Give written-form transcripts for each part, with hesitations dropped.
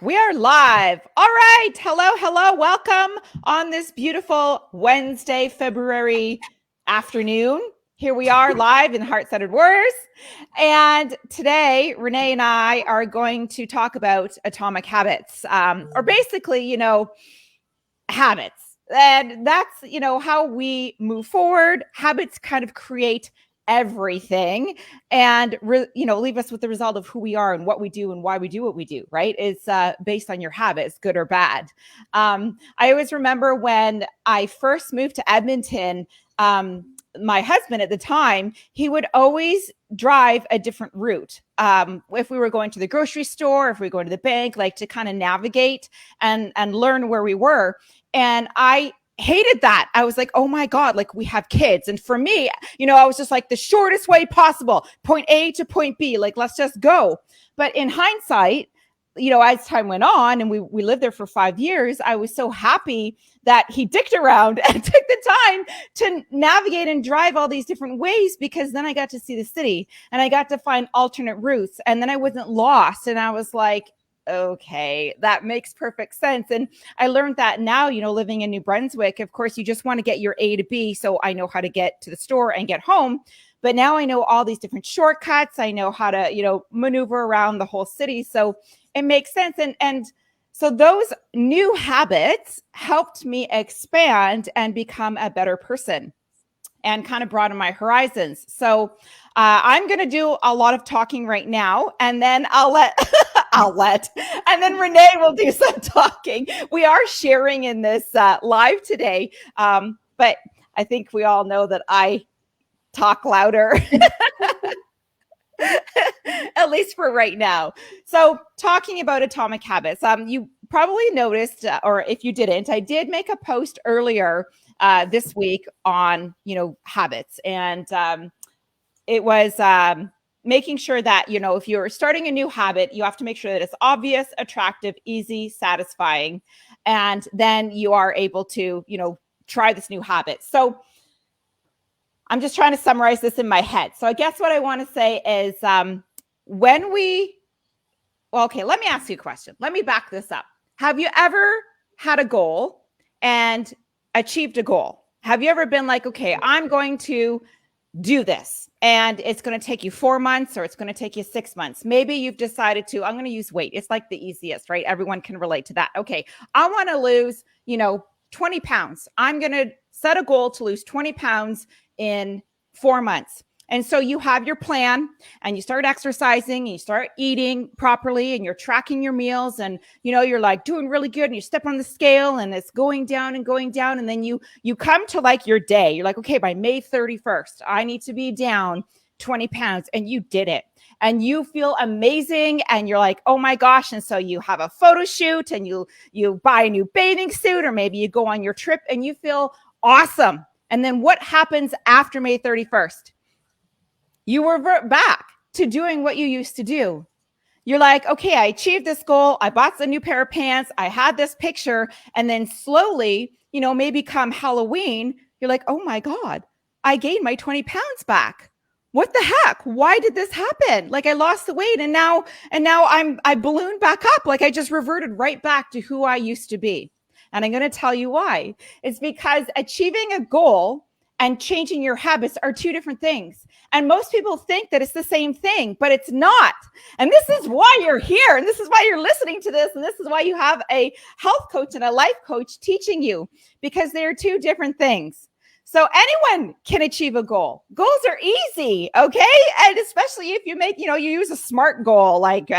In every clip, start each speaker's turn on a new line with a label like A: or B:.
A: We are live. All right. Hello. Welcome on this beautiful Wednesday, February afternoon. Here we are live in Heart Centered Words. And today, Renee and I are going to talk about atomic habits, or basically, habits. And that's, how we move forward. Habits kind of create everything and leave us with the result of who we are and what we do and why we do what we do, right? It's based on your habits, good or bad. I always remember when I first moved to Edmonton, my husband at the time, he would always drive a different route. If we were going to the grocery store, if we were going to the bank, like to kind of navigate and learn where we were. And I hated that. I was like, oh my God, like we have kids. And for me, I was just like the shortest way possible, point A to point B, like, let's just go. But in hindsight, as time went on and we lived there for 5 years, I was so happy that he dicked around and took the time to navigate and drive all these different ways, because then I got to see the city and I got to find alternate routes, and then I wasn't lost. And I was like, okay, that makes perfect sense. And I learned that now, living in New Brunswick, of course, you just want to get your A to B. So I know how to get to the store and get home. But now I know all these different shortcuts. I know how to, maneuver around the whole city. So it makes sense. And so those new habits helped me expand and become a better person and kind of broaden my horizons. So I'm going to do a lot of talking right now, and then and then Renee will do some talking. We are sharing in this live today, but I think we all know that I talk louder, at least for right now. So talking about atomic habits, you probably noticed, or if you didn't, I did make a post earlier this week on, habits. And it was making sure that, if you're starting a new habit, you have to make sure that it's obvious, attractive, easy, satisfying. And then you are able to, try this new habit. So I'm just trying to summarize this in my head. So I guess what I want to say is let me ask you a question. Let me back this up. Have you ever had a goal and achieved a goal? Have you ever been like, okay, I'm going to do this, and it's going to take you 4 months, or it's going to take you 6 months. Maybe you've decided I'm going to use weight. It's like the easiest, right? Everyone can relate to that. Okay, I want to lose, 20 pounds. I'm going to set a goal to lose 20 pounds in 4 months. And so you have your plan, and you start exercising, and you start eating properly, and you're tracking your meals, and you're like doing really good, and you step on the scale and it's going down and going down. And then you come to like your day. You're like, okay, by May 31st, I need to be down 20 pounds. And you did it. And you feel amazing, and you're like, oh my gosh. And so you have a photo shoot, and you buy a new bathing suit, or maybe you go on your trip and you feel awesome. And then what happens after May 31st? You revert back to doing what you used to do. You're like, okay, I achieved this goal. I bought a new pair of pants. I had this picture. And then slowly, maybe come Halloween, you're like, oh my God, I gained my 20 pounds back. What the heck? Why did this happen? Like, I lost the weight, and now I ballooned back up. Like, I just reverted right back to who I used to be. And I'm going to tell you why. It's because achieving a goal and changing your habits are two different things. And most people think that it's the same thing, but it's not. And this is why you're here. And this is why you're listening to this. And this is why you have a health coach and a life coach teaching you, because they are two different things. So anyone can achieve a goal. Goals are easy, okay? And especially if you make, you use a SMART goal, like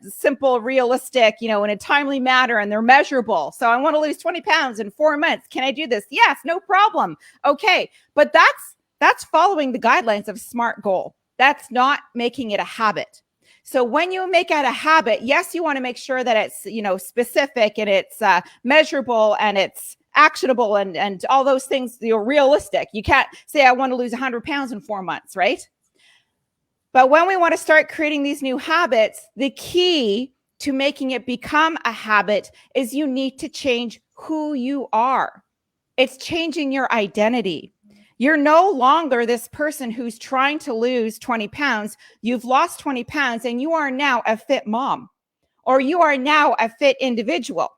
A: simple, realistic, in a timely manner, and they're measurable. So I want to lose 20 pounds in 4 months. Can I do this? Yes, no problem. Okay. But that's following the guidelines of SMART goal. That's not making it a habit. So when you make it a habit, yes, you want to make sure that it's, specific, and it's measurable, and it's actionable, and all those things, realistic. You can't say, I want to lose 100 pounds in 4 months, right? But when we want to start creating these new habits, the key to making it become a habit is you need to change who you are. It's changing your identity. You're no longer this person who's trying to lose 20 pounds. You've lost 20 pounds, and you are now a fit mom, or you are now a fit individual.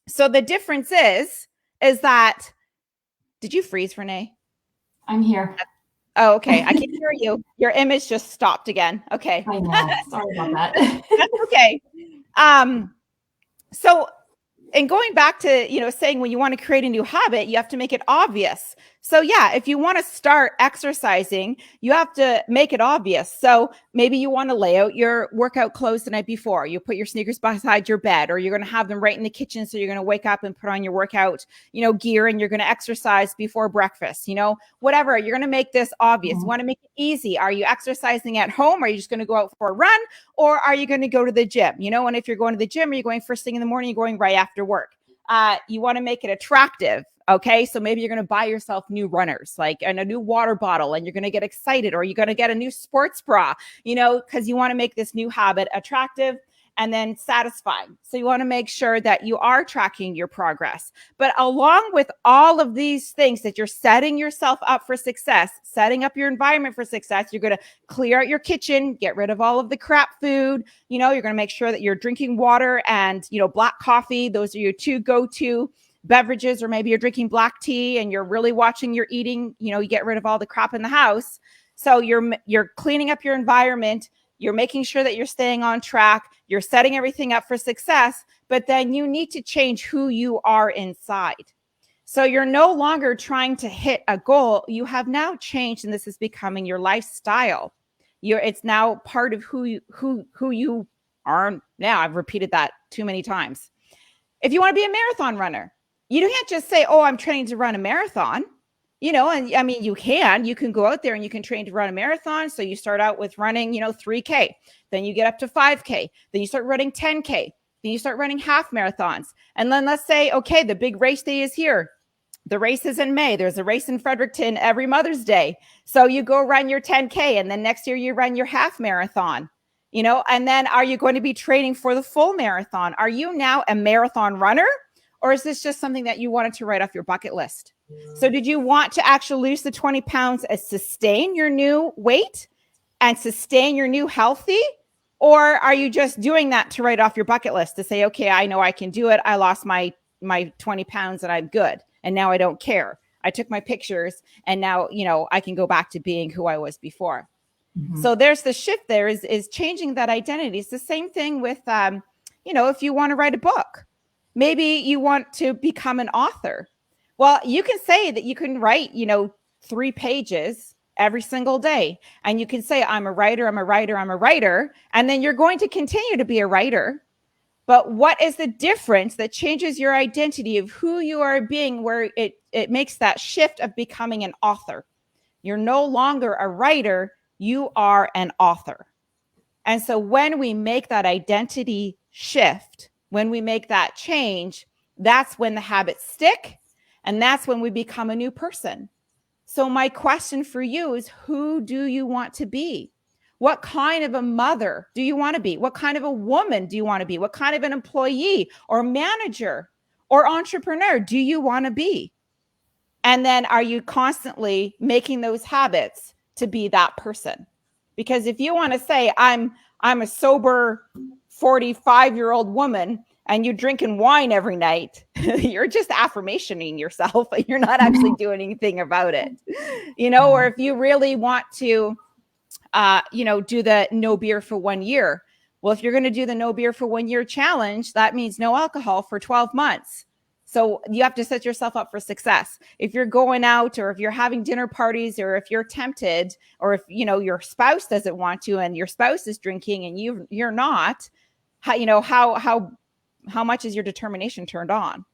A: So the difference is that, did you freeze, Renee?
B: I'm here.
A: Oh, okay. I can hear you. Your image just stopped again. Okay.
B: I know. Sorry about that.
A: That's okay. So, and going back to, saying when you want to create a new habit, you have to make it obvious. So yeah, if you want to start exercising, you have to make it obvious. So maybe you want to lay out your workout clothes the night before. You put your sneakers beside your bed, or you're going to have them right in the kitchen. So you're going to wake up and put on your workout, gear, and you're going to exercise before breakfast, whatever. You're going to make this obvious. You want to make it easy. Are you exercising at home? Are you just going to go out for a run? Or are you going to go to the gym? And if you're going to the gym, are you going first thing in the morning? You're going right after work. You want to make it attractive. Okay. So maybe you're going to buy yourself new runners, and a new water bottle, and you're going to get excited, or you're going to get a new sports bra, because you want to make this new habit attractive and then satisfying. So you want to make sure that you are tracking your progress. But along with all of these things, that you're setting yourself up for success, setting up your environment for success, you're going to clear out your kitchen, get rid of all of the crap food. You're going to make sure that you're drinking water and, black coffee. Those are your two go-to beverages. Or maybe you're drinking black tea and you're really watching your eating. You get rid of all the crap in the house. So you're cleaning up your environment. You're making sure that you're staying on track. You're setting everything up for success, but then you need to change who you are inside. So you're no longer trying to hit a goal. You have now changed, and this is becoming your lifestyle. It's now part of who you are now. I've repeated that too many times. If you want to be a marathon runner, you can't just say, "Oh, I'm training to run a marathon." And I mean, you can go out there and you can train to run a marathon. So you start out with running, 3K, then you get up to 5K, then you start running 10K, then you start running half marathons. And then let's say, okay, the big race day is here. The race is in May. There's a race in Fredericton every Mother's Day. So you go run your 10K, and then next year you run your half marathon, and then are you going to be training for the full marathon? Are you now a marathon runner? Or is this just something that you wanted to write off your bucket list? So did you want to actually lose the 20 pounds and sustain your new weight and sustain your new healthy? Or are you just doing that to write off your bucket list to say, okay, I know I can do it. I lost my 20 pounds and I'm good. And now I don't care. I took my pictures and now, I can go back to being who I was before. Mm-hmm. So there's the shift there is changing that identity. It's the same thing with, if you want to write a book. Maybe you want to become an author. Well, you can say that you can write, 3 pages every single day. And you can say, I'm a writer, I'm a writer, I'm a writer. And then you're going to continue to be a writer. But what is the difference that changes your identity of who you are being, where it makes that shift of becoming an author? You're no longer a writer, you are an author. And so when we make that identity shift, when we make that change, that's when the habits stick. And that's when we become a new person. So my question for you is, who do you want to be? What kind of a mother do you want to be? What kind of a woman do you want to be? What kind of an employee or manager or entrepreneur do you want to be? And then are you constantly making those habits to be that person? Because if you want to say, I'm a sober 45-year-old woman, and you're drinking wine every night, you're just affirmationing yourself. You're not actually doing anything about it, or if you really want to, do the no beer for 1 year. Well, if you're going to do the no beer for 1 year challenge, that means no alcohol for 12 months. So you have to set yourself up for success. If you're going out, or if you're having dinner parties, or if you're tempted, or if, your spouse doesn't want to, and your spouse is drinking and you're not, how much is your determination turned on?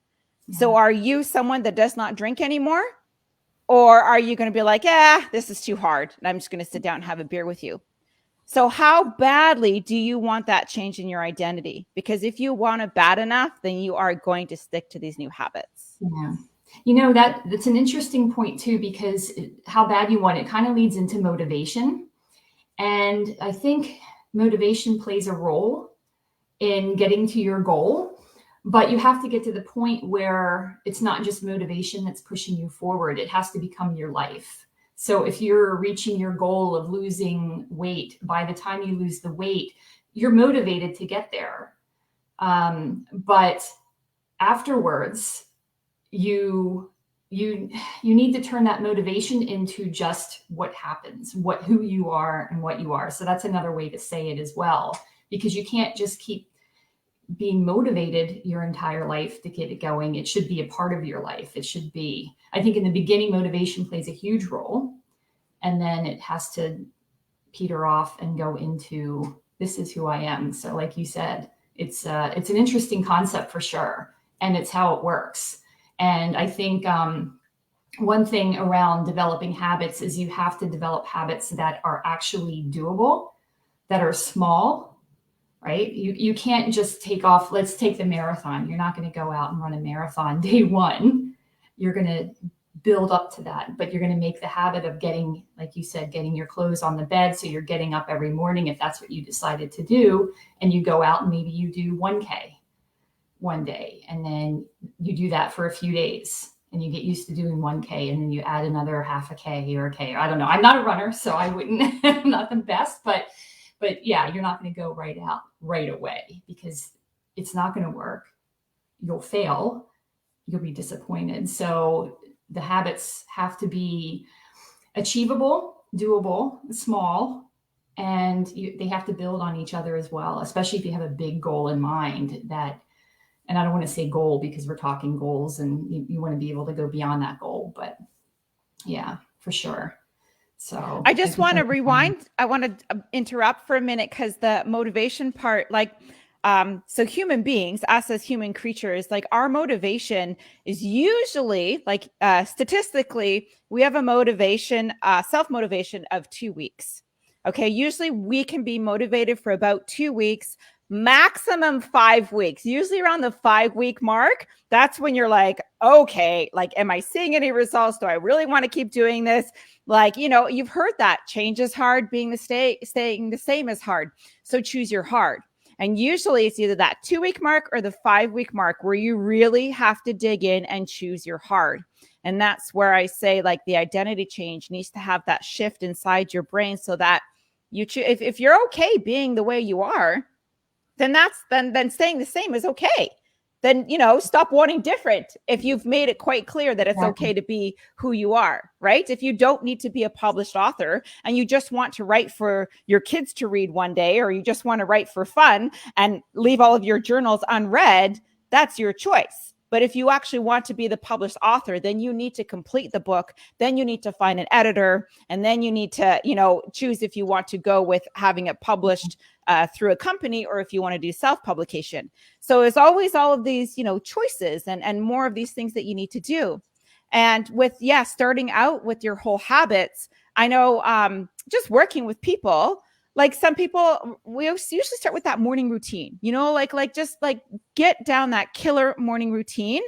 A: Yeah. So are you someone that does not drink anymore? Or are you going to be like, this is too hard, and I'm just going to sit down and have a beer with you? So how badly do you want that change in your identity? Because if you want it bad enough, then you are going to stick to these new habits.
B: Yeah. That's an interesting point too, because how bad you want it kind of leads into motivation. And I think motivation plays a role in getting to your goal, but you have to get to the point where it's not just motivation that's pushing you forward. It has to become your life. So if you're reaching your goal of losing weight, by the time you lose the weight, you're motivated to get there. But afterwards, you need to turn that motivation into just what happens, who you are and what you are. So that's another way to say it as well, because you can't just keep being motivated your entire life to get it going. It should be a part of your life. It should be, I think in the beginning, motivation plays a huge role, and then it has to peter off and go into, this is who I am. So like you said, it's an interesting concept for sure. And it's how it works. And I think one thing around developing habits is you have to develop habits that are actually doable, that are small, right? You can't just take off, let's take the marathon. You're not going to go out and run a marathon day one. You're going to build up to that, but you're going to make the habit of getting, like you said, getting your clothes on the bed. So you're getting up every morning if that's what you decided to do, and you go out and maybe you do 1K one day, and then you do that for a few days and you get used to doing 1K, and then you add another half a K or a K. Or I don't know. I'm not a runner, so I wouldn't, I'm not the best, but yeah, you're not going to go right away, because it's not going to work. You'll fail. You'll be disappointed. So the habits have to be achievable, doable, small, and they have to build on each other as well, especially if you have a big goal in mind. And I don't want to say goal because we're talking goals, and you want to be able to go beyond that goal, but yeah, for sure. So
A: I just want to rewind. I want to interrupt for a minute, because the motivation part, so human beings, us as human creatures, like our motivation is usually statistically, we have a motivation, self-motivation of 2 weeks. Okay. Usually we can be motivated for about 2 weeks, maximum 5 weeks, usually around the 5-week mark. That's when you're like, okay, am I seeing any results? Do I really want to keep doing this? You've heard that change is hard, staying the same is hard. So choose your hard. And usually it's either that 2-week mark or the 5-week mark where you really have to dig in and choose your hard. And that's where I say the identity change needs to have that shift inside your brain, so that you choose. If you're okay being the way you are, then then staying the same is okay. Then, stop wanting different if you've made it quite clear that it's okay to be who you are, right? If you don't need to be a published author and you just want to write for your kids to read one day, or you just want to write for fun and leave all of your journals unread, that's your choice. But if you actually want to be the published author, then you need to complete the book. Then you need to find an editor, and then you need to, choose if you want to go with having it published through a company, or if you want to do self-publication. So there's always all of these, choices and more of these things that you need to do. And with, starting out with your whole habits, I know just working with people, some people, we usually start with that morning routine, just get down that killer morning routine.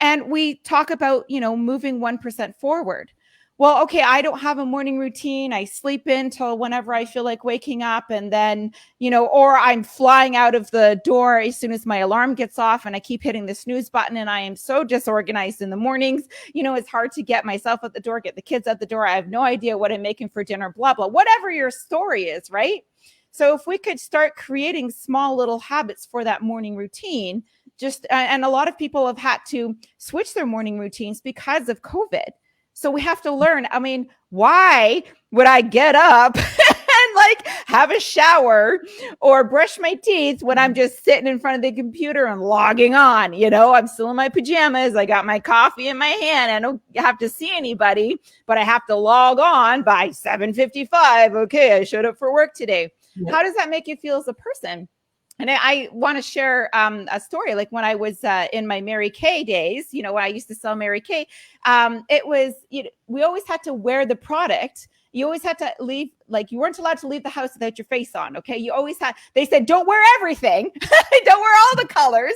A: And we talk about, moving 1% forward. Well, okay, I don't have a morning routine. I sleep in till whenever I feel like waking up, and then, or I'm flying out of the door as soon as my alarm gets off, and I keep hitting the snooze button, and I am so disorganized in the mornings. It's hard to get myself at the door, get the kids at the door. I have no idea what I'm making for dinner, blah, blah, whatever your story is, right? So if we could start creating small little habits for that morning routine, and a lot of people have had to switch their morning routines because of COVID. So we have to learn. I mean, why would I get up and have a shower or brush my teeth when I'm just sitting in front of the computer and logging on? I'm still in my pajamas. I got my coffee in my hand. I don't have to see anybody, but I have to log on by 7:55. Okay, I showed up for work today. Yep. How does that make you feel as a person? And I want to share a story. When I was in my Mary Kay days, when I used to sell Mary Kay, it was, we always had to wear the product. You always had to leave, you weren't allowed to leave the house without your face on. Okay. You always had, they said, don't wear everything. Don't wear all the colors,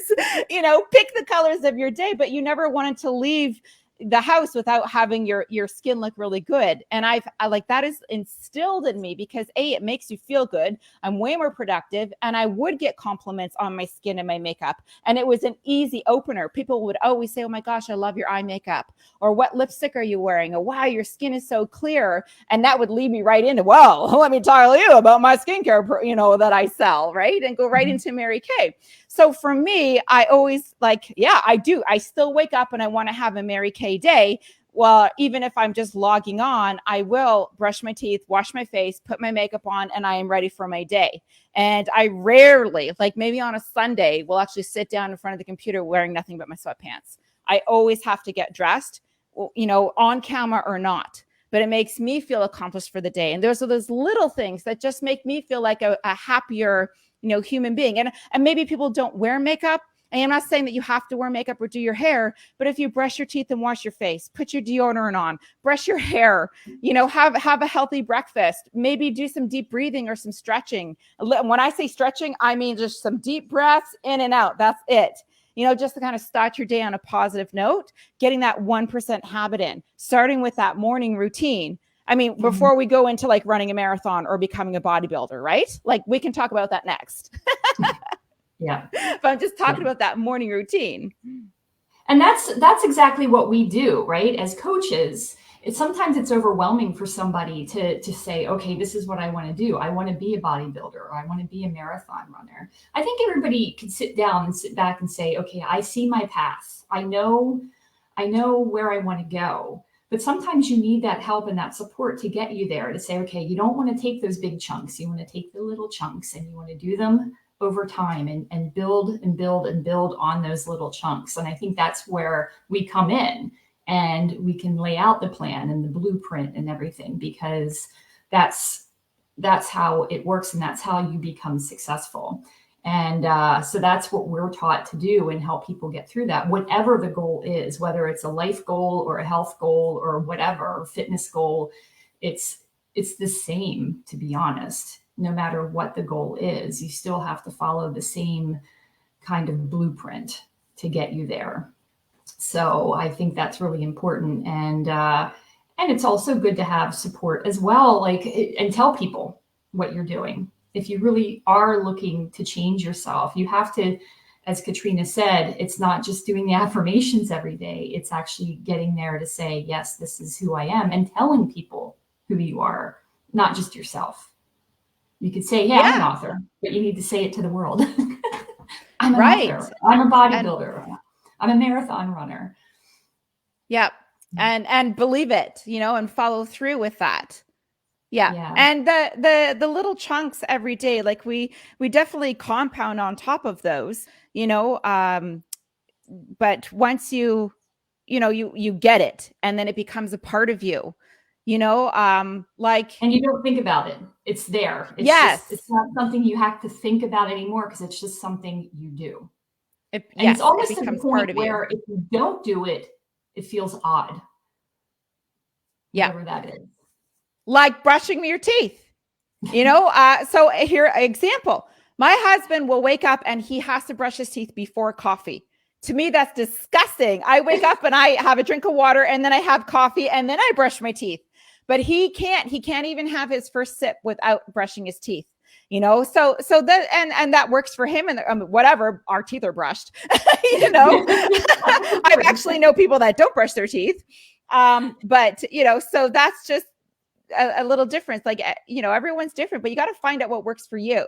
A: pick the colors of your day, but you never wanted to leave the house without having your skin look really good. And I like, that is instilled in me because it makes you feel good. I'm way more productive, and I would get compliments on my skin and my makeup. And it was an easy opener. People would always say, oh my gosh, I love your eye makeup, or what lipstick are you wearing? Or wow, your skin is so clear. And that would lead me right into, well, let me tell you about my skincare, that I sell, right? And go right into Mary Kay. So for me, I always like, yeah, I do. I still wake up and I want to have a Mary Kay day. Well, even if I'm just logging on, I will brush my teeth, wash my face, put my makeup on, and I am ready for my day. And I rarely, like maybe on a Sunday, will actually sit down in front of the computer wearing nothing but my sweatpants. I always have to get dressed, on camera or not. But it makes me feel accomplished for the day. And those are those little things that just make me feel like a happier, human being. And maybe people don't wear makeup. And I'm not saying that you have to wear makeup or do your hair, but if you brush your teeth and wash your face, put your deodorant on, brush your hair, have a healthy breakfast, maybe do some deep breathing or some stretching. When I say stretching, I mean just some deep breaths in and out. That's it. Just to kind of start your day on a positive note, getting that 1% habit in, starting with that morning routine. I mean, before we go into like running a marathon or becoming a bodybuilder, right? Like we can talk about that next.
B: Yeah.
A: But I'm just talking about that morning routine.
B: And that's exactly what we do, right? As coaches, sometimes it's overwhelming for somebody to say, okay, this is what I want to do. I want to be a bodybuilder, or I want to be a marathon runner. I think everybody can sit down and sit back and say, okay, I see my path. I know where I want to go. But sometimes you need that help and that support to get you there, to say, okay, you don't want to take those big chunks. You want to take the little chunks, and you want to do them over time and build and build and build on those little chunks. And I think that's where we come in, and we can lay out the plan and the blueprint and everything, because that's how it works, and that's how you become successful. And so that's what we're taught to do and help people get through that, whatever the goal is, whether it's a life goal or a health goal or whatever, or fitness goal. It's the same, to be honest. No matter what the goal is, you still have to follow the same kind of blueprint to get you there. So I think that's really important. And it's also good to have support as well, and tell people what you're doing. If you really are looking to change yourself, you have to, as Katrina said, it's not just doing the affirmations every day. It's actually getting there to say, yes, this is who I am, and telling people who you are, not just yourself. You could say, hey, I'm an author, but you need to say it to the world. I'm an author. I'm a bodybuilder. I'm a marathon runner.
A: Yep. And believe it, and follow through with that. Yeah. And the little chunks every day, like we definitely compound on top of those, but once you get it, and then it becomes a part of you, and
B: you don't think about it. It's there. It's not something you have to think about anymore, because it's just something you do. It's almost to the point where if you don't do it, it feels odd.
A: Yeah.
B: Whatever that is.
A: Like brushing your teeth, so here, example, my husband will wake up and he has to brush his teeth before coffee. To me, that's disgusting. I wake up and I have a drink of water, and then I have coffee, and then I brush my teeth. But he can't even have his first sip without brushing his teeth. So that, and that works for him, and whatever, our teeth are brushed. I actually know people that don't brush their teeth. But so that's just a little difference. Like, everyone's different, but you got to find out what works for you.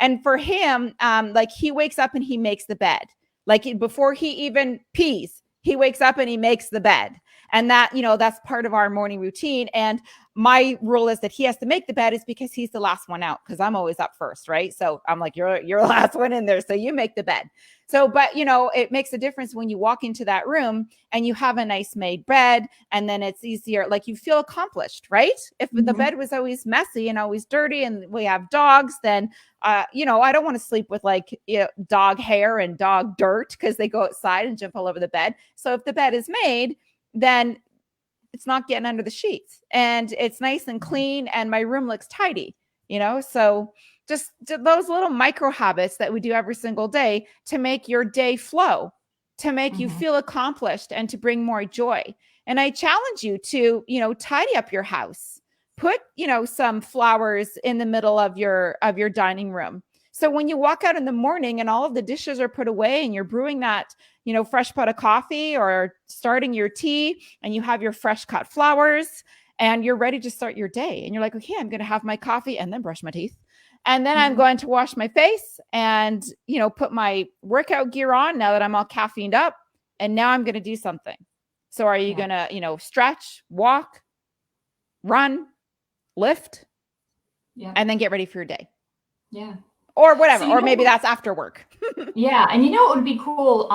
A: And for him, like, he wakes up and he makes the bed. Like, before he even pees, he wakes up and he makes the bed. And that, that's part of our morning routine. And my rule is that he has to make the bed, is because he's the last one out, because I'm always up first, right? So I'm like, you're the last one in there, so you make the bed. So, but it makes a difference when you walk into that room and you have a nice made bed, and then it's easier, like, you feel accomplished, right? If the bed was always messy and always dirty, and we have dogs, then I don't want to sleep with dog hair and dog dirt, because they go outside and jump all over the bed. So if the bed is made, then it's not getting under the sheets, and it's nice and clean, and my room looks tidy, so just those little micro habits that we do every single day to make your day flow. to make you feel accomplished and to bring more joy. And I challenge you to, tidy up your house. Put, some flowers in the middle of your dining room. So when you walk out in the morning and all of the dishes are put away and you're brewing that, fresh pot of coffee or starting your tea and you have your fresh cut flowers and you're ready to start your day. And you're like, okay, I'm going to have my coffee and then brush my teeth. And then I'm going to wash my face and, put my workout gear on now that I'm all caffeined up. And now I'm going to do something. So are you going to, stretch, walk, run, lift, and then get ready for your day?
B: Yeah.
A: Or whatever. So, or maybe that's after work.
B: Yeah. And what would be cool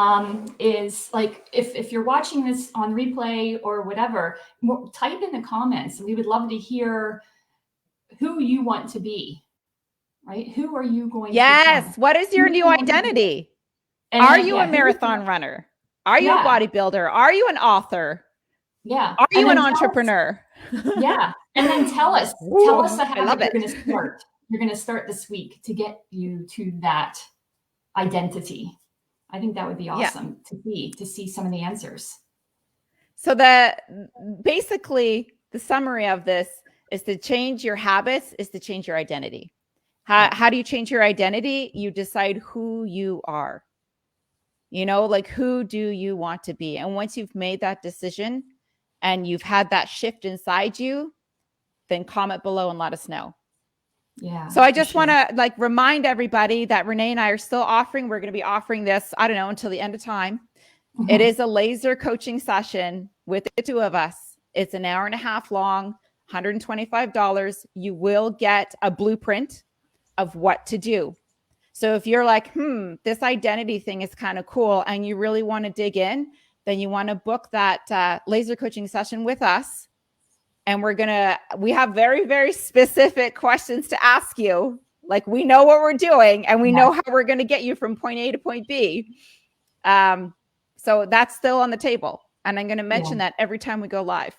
B: is like if you're watching this on replay or whatever, type in the comments. We would love to hear who you want to be, right? Who are you going to become?
A: Yes. What is your new identity? Are you a marathon runner? Are you a bodybuilder? Are you an author?
B: Yeah.
A: Are you an entrepreneur?
B: Yeah. And then tell us the habit you're going to start. You're going to start this week to get you to that identity. I think that would be awesome to see some of the answers.
A: So basically the summary of this is to change your habits is to change your identity. How do you change your identity? You decide who you are. Like who do you want to be? And once you've made that decision and you've had that shift inside you, then comment below and let us know.
B: Yeah.
A: So I just want to remind everybody that Renee and I are still offering. We're going to be offering this, I don't know, until the end of time. It is a laser coaching session with the two of us. It's an hour and a half long, $125. You will get a blueprint of what to do. So if you're like, this identity thing is kind of cool and you really want to dig in, then you want to book that laser coaching session with us. And we have very, very specific questions to ask you. Like we know what we're doing and we know how we're going to get you from point A to point B. So that's still on the table. And I'm going to mention that every time we go live.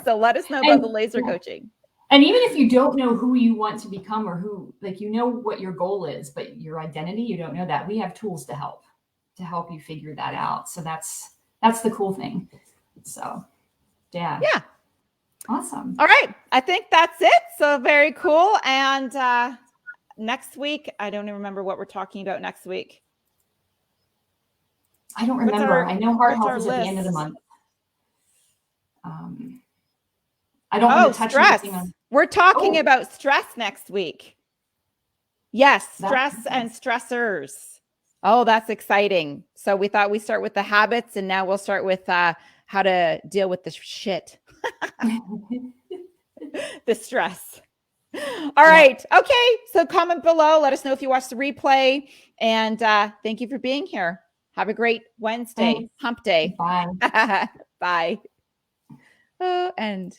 A: So let us know about the laser coaching.
B: And even if you don't know who you want to become or who, what your goal is, but your identity, you don't know that, we have tools to help you figure that out. So that's the cool thing. So, yeah. Awesome.
A: All right. I think that's it. So very cool. And next week, I don't even remember what we're talking about next week.
B: I don't remember. I know heart health is at the end of the month. I don't want to touch anything on.
A: We're talking about stress next week. Yes, stress and stressors. Oh, that's exciting. So we thought we'd start with the habits and now we'll start with how to deal with the shit. The stress. All right. Okay. So comment below. Let us know if you watched the replay. And thank you for being here. Have a great Wednesday. Hump day.
B: Bye.
A: Bye. Oh, and